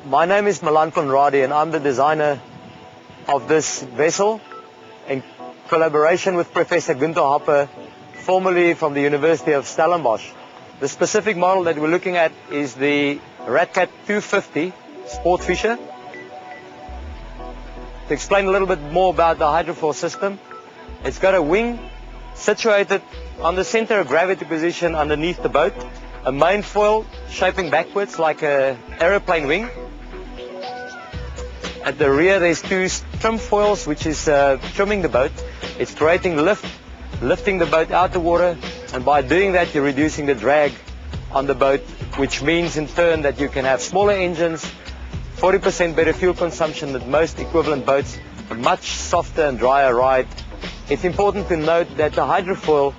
My name is Milan Conradi and I'm the designer of this vessel in collaboration with Professor Günther Hopper, formerly from the University of Stellenbosch. The specific model that we're looking at is the RatCat 250 sport fisher. To explain a little bit more about the hydrofoil system, it's got a wing situated on the center of gravity position underneath the boat, a main foil shaping backwards like an aeroplane wing. At the rear there's two trim foils which is trimming the boat. It's creating lift, lifting the boat out the water, and by doing that you're reducing the drag on the boat, which means in turn that you can have smaller engines, 40% better fuel consumption than most equivalent boats, a much softer and drier ride. It's important to note that the hydrofoil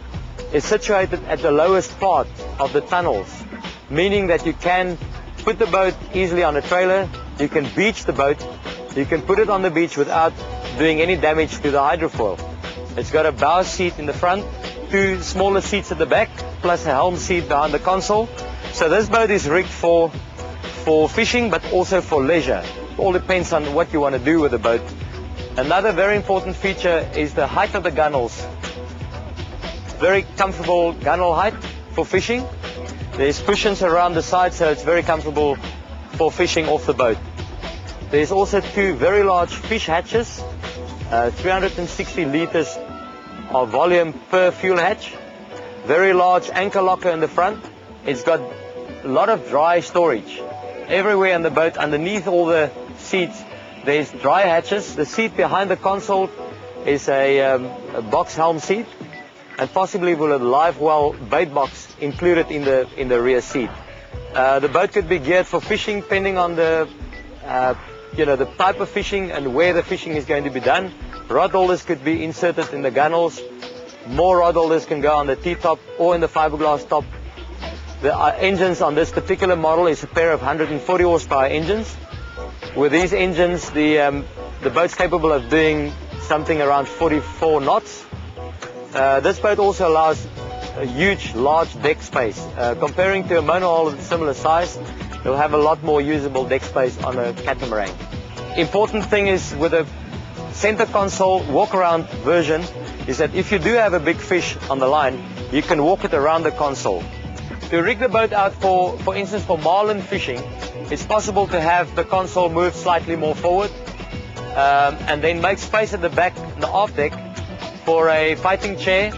is situated at the lowest part of the tunnels, meaning that you can put the boat easily on a trailer, you can beach the boat, you can put it on the beach without doing any damage to the hydrofoil. It's got a bow seat in the front, two smaller seats at the back, plus a helm seat behind the console. So this boat is rigged for fishing, but also for leisure. It all depends on what you want to do with the boat. Another very important feature is the height of the gunnels. Very comfortable gunnel height for fishing. There's cushions around the side, so it's very comfortable for fishing off the boat. There's also two very large fish hatches, 360 liters of volume per fuel hatch. Very large anchor locker in the front. It's got a lot of dry storage. Everywhere in the boat, underneath all the seats, there's dry hatches. The seat behind the console is a box helm seat, and possibly with a live well bait box included in the rear seat. The boat could be geared for fishing, depending on the the type of fishing and where the fishing is going to be done. Rod holders could be inserted in the gunnels. More rod holders can go on the T-top or in the fiberglass top. The engines on this particular model is a pair of 140 horsepower engines. With these engines, the boat's capable of doing something around 44 knots. This boat also allows a huge, large deck space. Comparing to a monohull of similar size, you'll have a lot more usable deck space on a catamaran. Important thing is with a center console walk-around version is that if you do have a big fish on the line, you can walk it around the console. To rig the boat out for instance, for marlin fishing, it's possible to have the console move slightly more forward and then make space at the back, the aft deck, for a fighting chair.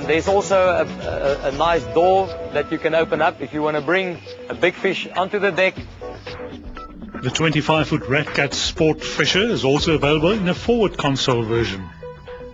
There's also a nice door that you can open up if you want to bring a big fish onto the deck. The 25-foot RatCat Sport Fisher is also available in a forward console version.